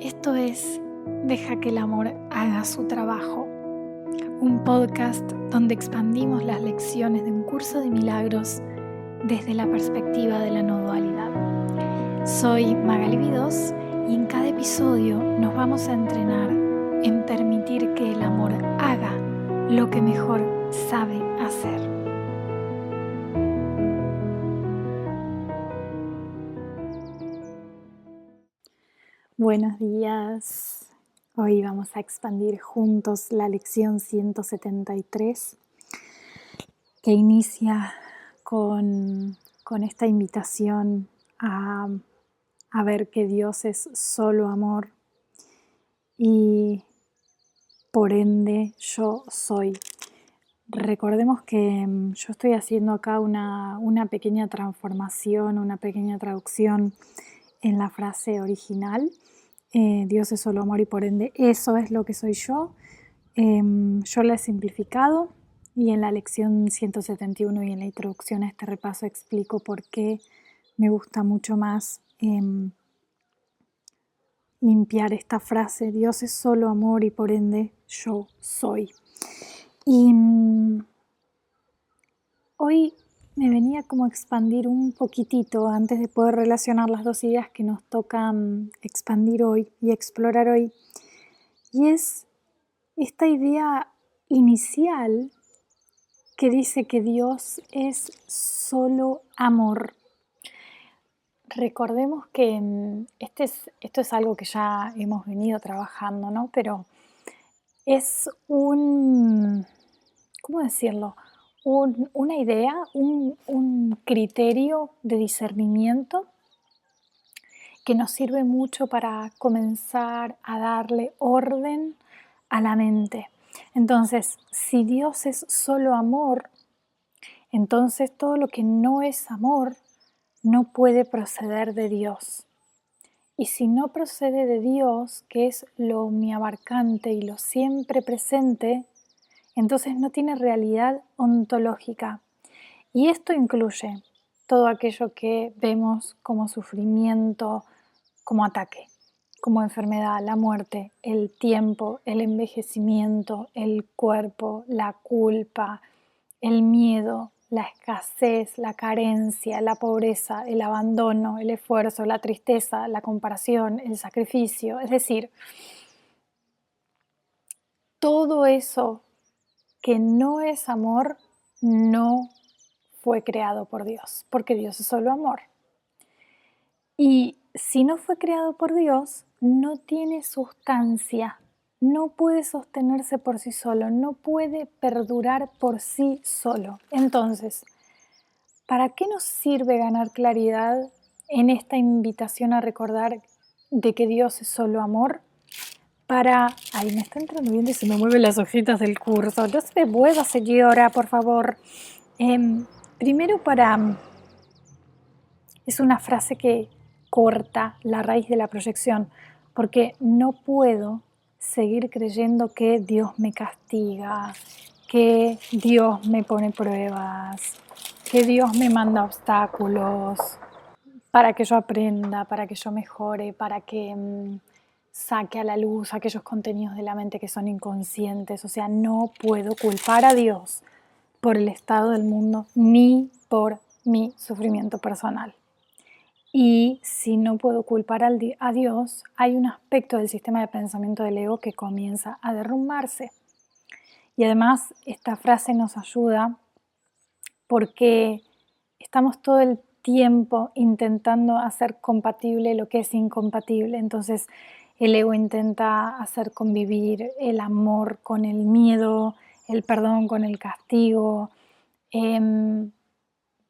Esto es Deja que el amor haga su trabajo, un podcast donde expandimos las lecciones de un curso de milagros desde la perspectiva de la no dualidad. Soy Magali Vidós y en cada episodio nos vamos a entrenar en permitir que el amor haga lo que mejor sabe hacer. Buenos días. Hoy vamos a expandir juntos la lección 173 que inicia con esta invitación a ver que Dios es solo amor y por ende yo soy. Recordemos que yo estoy haciendo acá una pequeña transformación, una pequeña traducción en la frase original. Dios es solo amor y por ende eso es lo que soy yo. Yo la he simplificado y en la lección 171 y en la introducción a este repaso explico por qué me gusta mucho más limpiar esta frase: Dios es solo amor y por ende yo soy. Y hoy me venía como a expandir un poquitito antes de poder relacionar las dos ideas que nos toca expandir hoy y explorar hoy. Y es esta idea inicial que dice que Dios es solo amor. Recordemos que esto es algo que ya hemos venido trabajando, ¿no? Pero es ¿cómo decirlo? Una idea, un criterio de discernimiento que nos sirve mucho para comenzar a darle orden a la mente. Entonces, si Dios es solo amor, entonces todo lo que no es amor no puede proceder de Dios. Y si no procede de Dios, que es lo omniabarcante y lo siempre presente, entonces no tiene realidad ontológica. Y esto incluye todo aquello que vemos como sufrimiento, como ataque, como enfermedad, la muerte, el tiempo, el envejecimiento, el cuerpo, la culpa, el miedo, la escasez, la carencia, la pobreza, el abandono, el esfuerzo, la tristeza, la comparación, el sacrificio. Es decir, todo eso que no es amor no fue creado por Dios, porque Dios es solo amor. Y si no fue creado por Dios, no tiene sustancia, no puede sostenerse por sí solo, no puede perdurar por sí solo. Entonces, ¿para qué nos sirve ganar claridad en esta invitación a recordar de que Dios es solo amor? Ay, me está entrando viendo y se me mueven las hojitas del curso. No se me mueva, señora, por favor. Primero es una frase que corta la raíz de la proyección, porque no puedo seguir creyendo que Dios me castiga, que Dios me pone pruebas, que Dios me manda obstáculos para que yo aprenda, para que yo mejore, para que saque a la luz aquellos contenidos de la mente que son inconscientes. O sea, no puedo culpar a Dios por el estado del mundo ni por mi sufrimiento personal. Y si no puedo culpar a Dios, hay un aspecto del sistema de pensamiento del ego que comienza a derrumbarse. Y además esta frase nos ayuda porque estamos todo el tiempo intentando hacer compatible lo que es incompatible. Entonces el ego intenta hacer convivir el amor con el miedo, el perdón con el castigo.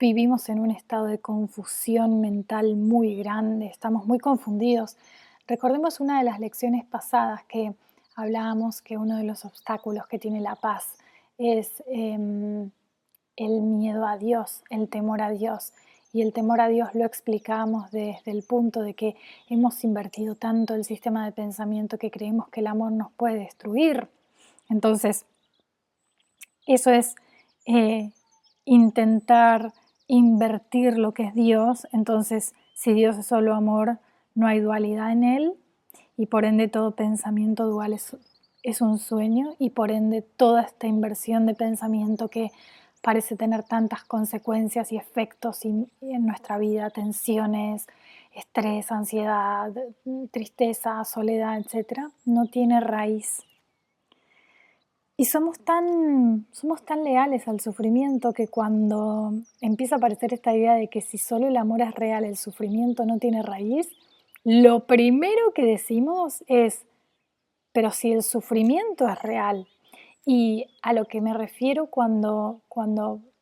Vivimos en un estado de confusión mental muy grande, estamos muy confundidos. Recordemos una de las lecciones pasadas que hablábamos que uno de los obstáculos que tiene la paz es el miedo a Dios, el temor a Dios. Y el temor a Dios lo explicamos desde el punto de que hemos invertido tanto el sistema de pensamiento que creemos que el amor nos puede destruir. Entonces, eso es intentar invertir lo que es Dios. Entonces, si Dios es solo amor, no hay dualidad en Él. y por ende todo pensamiento dual es un sueño, y por ende toda esta inversión de pensamiento que parece tener tantas consecuencias y efectos en nuestra vida, tensiones, estrés, ansiedad, tristeza, soledad, etcétera, no tiene raíz. Y somos tan leales al sufrimiento que cuando empieza a aparecer esta idea de que si solo el amor es real, el sufrimiento no tiene raíz, lo primero que decimos es, pero si el sufrimiento es real. Y a lo que me refiero cuando,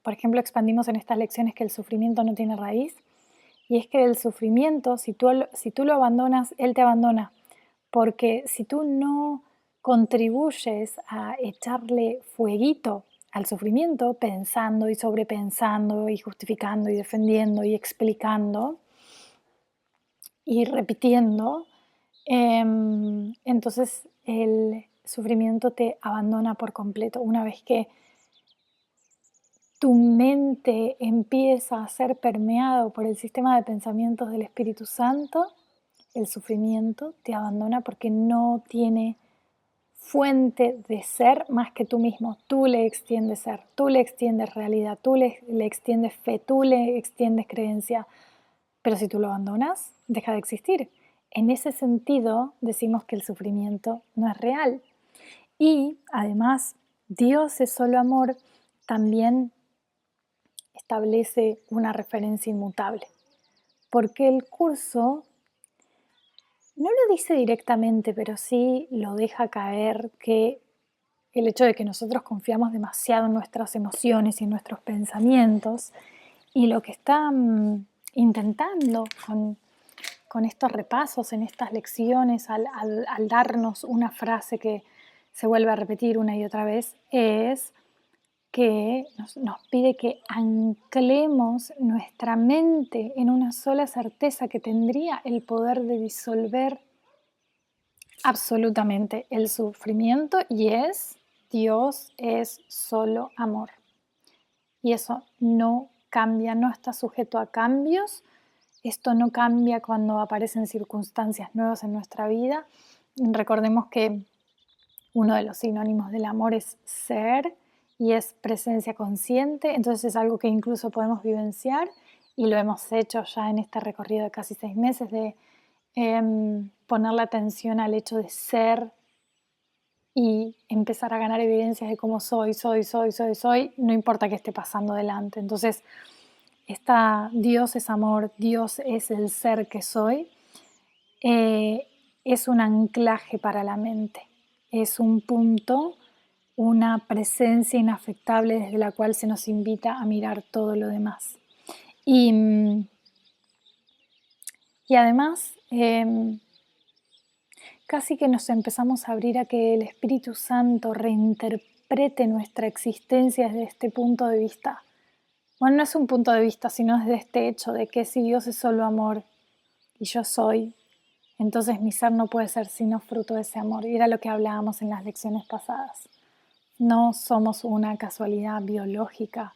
por ejemplo, expandimos en estas lecciones que el sufrimiento no tiene raíz, y es que el sufrimiento, si tú lo abandonas, él te abandona. Porque si tú no contribuyes a echarle fueguito al sufrimiento, pensando y sobrepensando y justificando y defendiendo y explicando y repitiendo, entonces el sufrimiento te abandona por completo. Una vez que tu mente empieza a ser permeado por el sistema de pensamientos del Espíritu Santo, el sufrimiento te abandona porque no tiene fuente de ser más que tú mismo. Tú le extiendes ser, tú le extiendes realidad, tú le extiendes fe, tú le extiendes creencia. Pero si tú lo abandonas, deja de existir. En ese sentido, decimos que el sufrimiento no es real. Y además, Dios es solo amor, también establece una referencia inmutable. Porque el curso no lo dice directamente, pero sí lo deja caer, que el hecho de que nosotros confiamos demasiado en nuestras emociones y en nuestros pensamientos, y lo que está intentando con estos repasos, en estas lecciones, al darnos una frase que se vuelve a repetir una y otra vez, es que nos pide que anclemos nuestra mente en una sola certeza que tendría el poder de disolver absolutamente el sufrimiento, y es: Dios es solo amor. Y eso no cambia, no está sujeto a cambios. Esto no cambia cuando aparecen circunstancias nuevas en nuestra vida. Recordemos que uno de los sinónimos del amor es ser y es presencia consciente, entonces es algo que incluso podemos vivenciar, y lo hemos hecho ya en este recorrido de casi 6 meses de poner la atención al hecho de ser y empezar a ganar evidencias de cómo soy, no importa qué esté pasando delante. Entonces, Dios es amor, Dios es el ser que soy, es un anclaje para la mente, es un punto, una presencia inafectable desde la cual se nos invita a mirar todo lo demás. Y además, casi que nos empezamos a abrir a que el Espíritu Santo reinterprete nuestra existencia desde este punto de vista. Bueno, no es un punto de vista, sino desde este hecho de que si Dios es solo amor y yo soy, entonces mi ser no puede ser sino fruto de ese amor. Y era lo que hablábamos en las lecciones pasadas. No somos una casualidad biológica,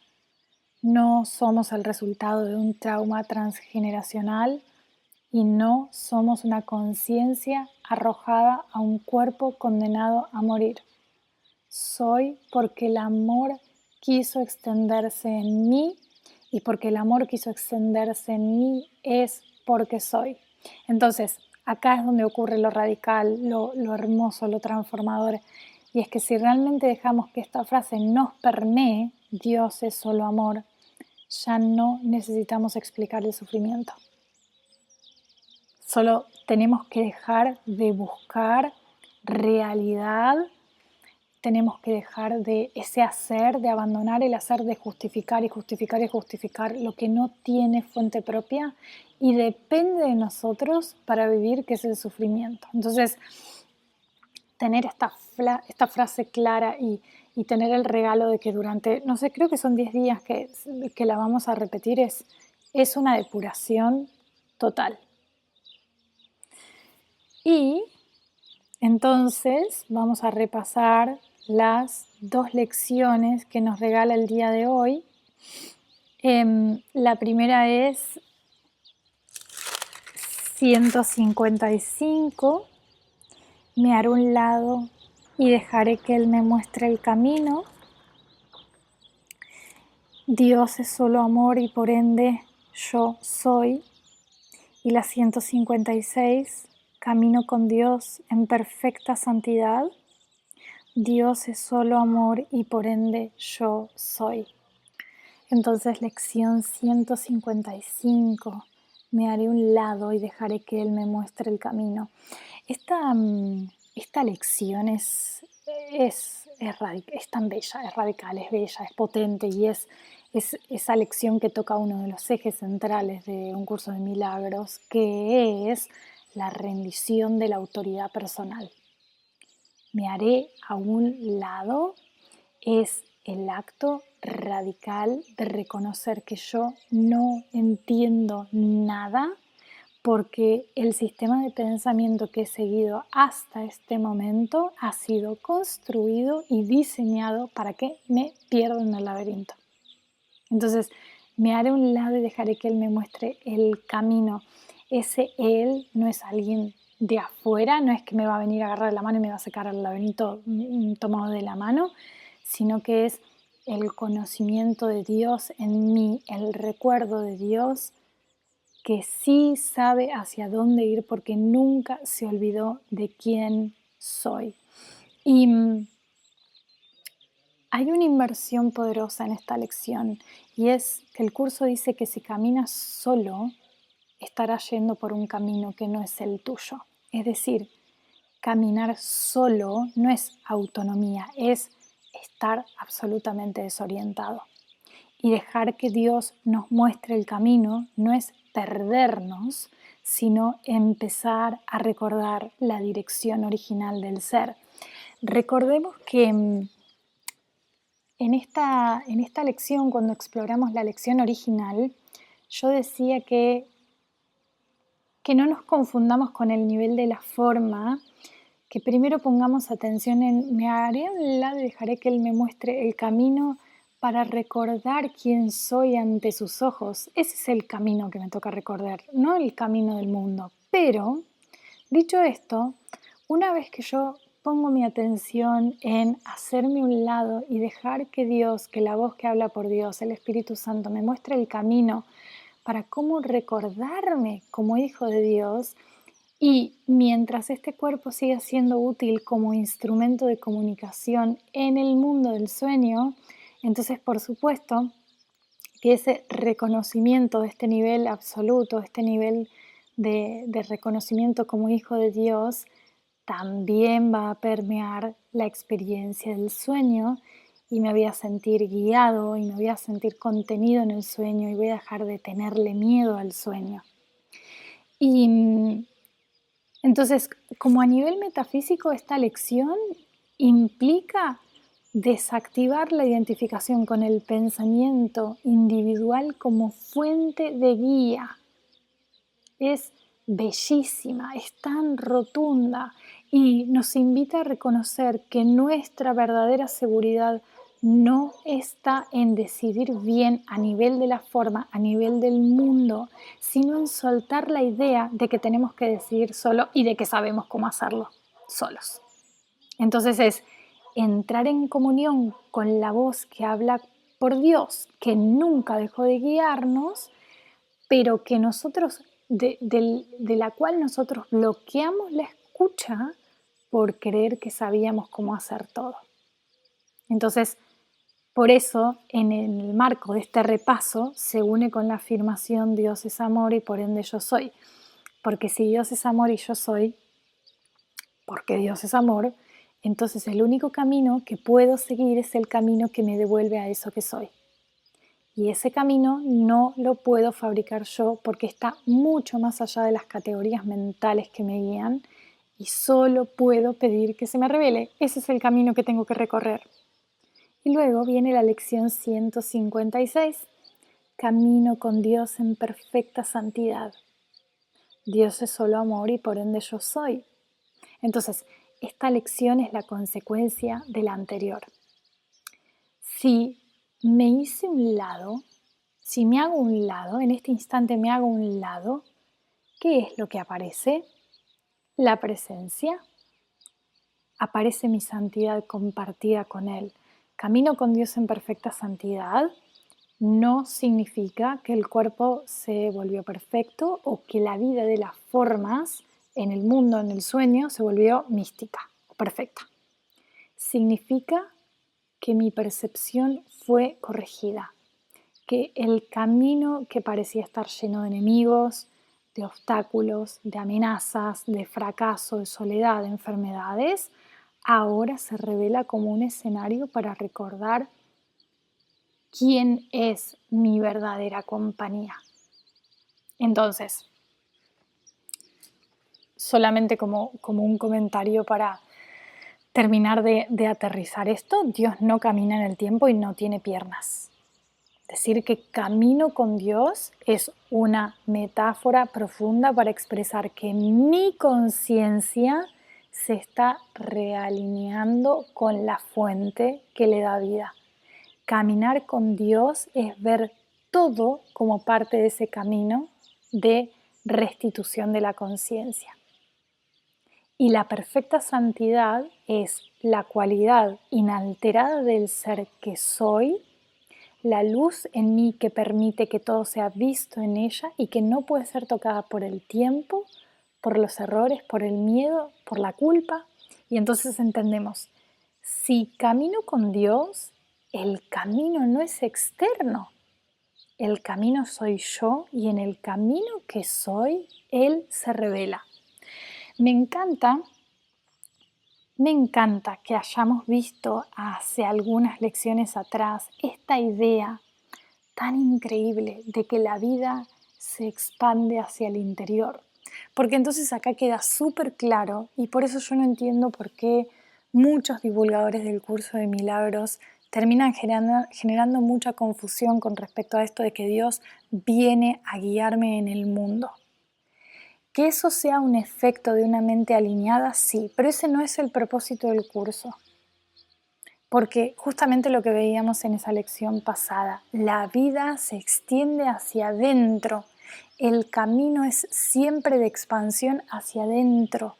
no somos el resultado de un trauma transgeneracional, y no somos una conciencia arrojada a un cuerpo condenado a morir. Soy porque el amor quiso extenderse en mí, y porque el amor quiso extenderse en mí es porque soy. Entonces, acá es donde ocurre lo radical, lo hermoso, lo transformador, y es que si realmente dejamos que esta frase nos permee, Dios es solo amor, ya no necesitamos explicar el sufrimiento. Solo tenemos que dejar de buscar realidad, tenemos que dejar de ese hacer, de abandonar el hacer de justificar y justificar y justificar lo que no tiene fuente propia y depende de nosotros para vivir, que es el sufrimiento. Entonces, tener esta frase clara y tener el regalo de que durante, no sé, creo que son 10 días que la vamos a repetir, es una depuración total. Y entonces vamos a repasar las 2 lecciones que nos regala el día de hoy. La primera es 155 me haré a un lado y dejaré que Él me muestre el camino. Dios es solo amor y por ende yo soy. Y la 156, camino con Dios en perfecta santidad. Dios es solo amor y por ende yo soy. Entonces, lección 155, me haré a un lado y dejaré que Él me muestre el camino. Esta lección es tan bella, es radical, es bella, es potente y es esa lección que toca uno de los ejes centrales de un curso de milagros, que es la rendición de la autoridad personal. Me haré a un lado es el acto radical de reconocer que yo no entiendo nada porque el sistema de pensamiento que he seguido hasta este momento ha sido construido y diseñado para que me pierda en el laberinto. Entonces, me haré a un lado y dejaré que Él me muestre el camino. Ese Él no es alguien de afuera, no es que me va a venir a agarrar la mano y me va a sacar al laberinto tomado de la mano, sino que es el conocimiento de Dios en mí, el recuerdo de Dios que sí sabe hacia dónde ir porque nunca se olvidó de quién soy. Y hay una inversión poderosa en esta lección y es que el curso dice que si caminas solo, estarás yendo por un camino que no es el tuyo. Es decir, caminar solo no es autonomía, es estar absolutamente desorientado. Y dejar que Dios nos muestre el camino no es perdernos, sino empezar a recordar la dirección original del ser. Recordemos que en esta lección, cuando exploramos la lección original, yo decía que no nos confundamos con el nivel de la forma, que primero pongamos atención en me haré a un lado y dejaré que Él me muestre el camino para recordar quién soy ante sus ojos. Ese es el camino que me toca recordar, no el camino del mundo. Pero, dicho esto, una vez que yo pongo mi atención en hacerme a un lado y dejar que Dios, que la voz que habla por Dios, el Espíritu Santo, me muestre el camino para cómo recordarme como hijo de Dios, y mientras este cuerpo siga siendo útil como instrumento de comunicación en el mundo del sueño, entonces por supuesto que ese reconocimiento de este nivel absoluto, este nivel de reconocimiento como hijo de Dios, también va a permear la experiencia del sueño y me voy a sentir guiado y me voy a sentir contenido en el sueño y voy a dejar de tenerle miedo al sueño. Y entonces, como a nivel metafísico, esta lección implica desactivar la identificación con el pensamiento individual como fuente de guía. Es bellísima, es tan rotunda y nos invita a reconocer que nuestra verdadera seguridad no está en decidir bien a nivel de la forma, a nivel del mundo, sino en soltar la idea de que tenemos que decidir solo y de que sabemos cómo hacerlo solos. Entonces es entrar en comunión con la voz que habla por Dios, que nunca dejó de guiarnos, pero que nosotros, de la cual nosotros bloqueamos la escucha por creer que sabíamos cómo hacer todo. Entonces, por eso, en el marco de este repaso, se une con la afirmación Dios es amor y por ende yo soy. Porque si Dios es amor y yo soy, porque Dios es amor, entonces el único camino que puedo seguir es el camino que me devuelve a eso que soy. Y ese camino no lo puedo fabricar yo porque está mucho más allá de las categorías mentales que me guían y solo puedo pedir que se me revele. Ese es el camino que tengo que recorrer. Y luego viene la lección 156, camino con Dios en perfecta santidad. Dios es solo amor y por ende yo soy. Entonces, esta lección es la consecuencia de la anterior. Si me hice un lado, si me hago un lado, en este instante me hago un lado, ¿qué es lo que aparece? La presencia. aparece mi santidad compartida con Él. Camino con Dios en perfecta santidad no significa que el cuerpo se volvió perfecto o que la vida de las formas en el mundo, en el sueño, se volvió mística o perfecta. Significa que mi percepción fue corregida, que el camino que parecía estar lleno de enemigos, de obstáculos, de amenazas, de fracaso, de soledad, de enfermedades, ahora se revela como un escenario para recordar quién es mi verdadera compañía. Entonces, solamente como un comentario para terminar de aterrizar esto, Dios no camina en el tiempo y no tiene piernas. Decir que camino con Dios es una metáfora profunda para expresar que mi conciencia se está realineando con la fuente que le da vida. Caminar con Dios es ver todo como parte de ese camino de restitución de la conciencia. Y la perfecta santidad es la cualidad inalterada del ser que soy, la luz en mí que permite que todo sea visto en ella y que no puede ser tocada por el tiempo, por los errores, por el miedo, por la culpa. Y entonces entendemos, si camino con Dios, el camino no es externo, el camino soy yo y en el camino que soy, Él se revela. Me encanta que hayamos visto hace algunas lecciones atrás esta idea tan increíble de que la vida se expande hacia el interior. Porque entonces acá queda súper claro, y por eso yo no entiendo por qué muchos divulgadores del curso de milagros terminan generando mucha confusión con respecto a esto de que Dios viene a guiarme en el mundo. Que eso sea un efecto de una mente alineada, sí, pero ese no es el propósito del curso. Porque justamente lo que veíamos en esa lección pasada, la vida se extiende hacia adentro, el camino es siempre de expansión hacia adentro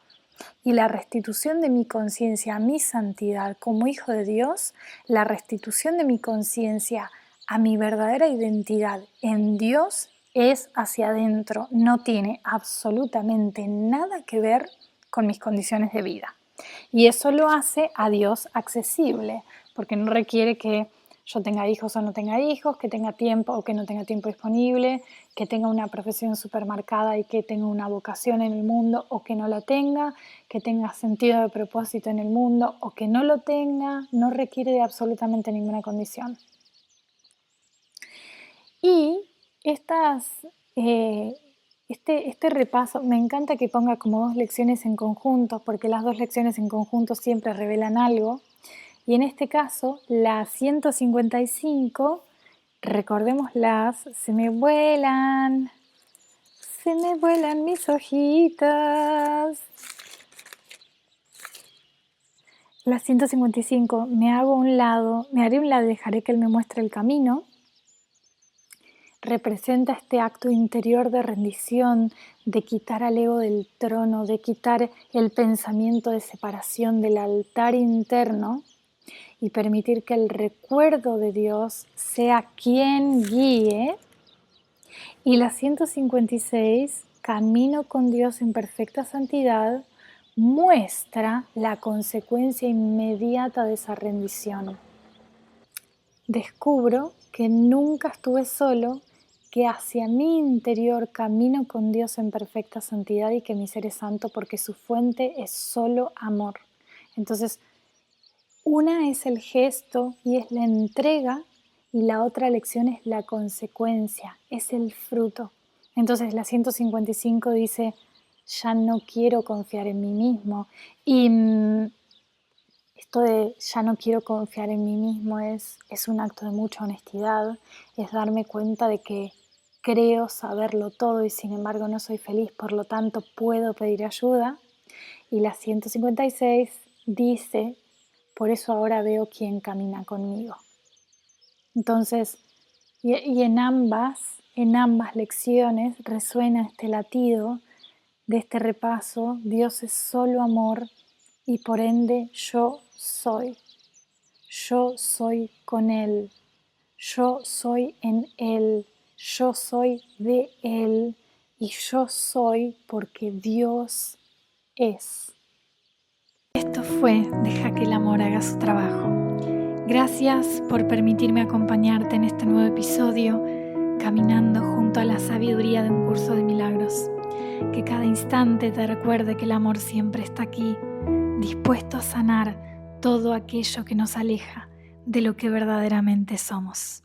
y la restitución de mi conciencia a mi santidad como hijo de Dios, la restitución de mi conciencia a mi verdadera identidad en Dios es hacia adentro, no tiene absolutamente nada que ver con mis condiciones de vida. Y eso lo hace a Dios accesible, porque no requiere que yo tenga hijos o no tenga hijos, que tenga tiempo o que no tenga tiempo disponible, que tenga una profesión supermarcada y que tenga una vocación en el mundo o que no la tenga, que tenga sentido de propósito en el mundo o que no lo tenga, no requiere de absolutamente ninguna condición. Y este repaso, me encanta que ponga como 2 lecciones en conjunto, porque las 2 lecciones en conjunto siempre revelan algo. Y en este caso, la 155, recordémoslas, se me vuelan mis hojitas. La 155, me haré un lado y dejaré que Él me muestre el camino. Representa este acto interior de rendición, de quitar al ego del trono, de quitar el pensamiento de separación del altar interno y permitir que el recuerdo de Dios sea quien guíe. Y la 156, camino con Dios en perfecta santidad, muestra la consecuencia inmediata de esa rendición. Descubro que nunca estuve solo, que hacia mi interior camino con Dios en perfecta santidad y que mi ser es santo porque su fuente es solo amor. Entonces, una es el gesto y es la entrega y la otra lección es la consecuencia, es el fruto. Entonces la 155 dice, ya no quiero confiar en mí mismo. Y esto de ya no quiero confiar en mí mismo es un acto de mucha honestidad, es darme cuenta de que creo saberlo todo y sin embargo no soy feliz, por lo tanto puedo pedir ayuda. Y la 156 dice, por eso ahora veo quién camina conmigo. Entonces, y en ambas lecciones resuena este latido de este repaso, Dios es solo amor, y por ende yo soy. Yo soy con Él. Yo soy en Él. Yo soy de Él. Y yo soy porque Dios es. Esto fue Deja que el amor haga su trabajo. Gracias por permitirme acompañarte en este nuevo episodio, caminando junto a la sabiduría de un curso de milagros. Que cada instante te recuerde que el amor siempre está aquí, dispuesto a sanar todo aquello que nos aleja de lo que verdaderamente somos.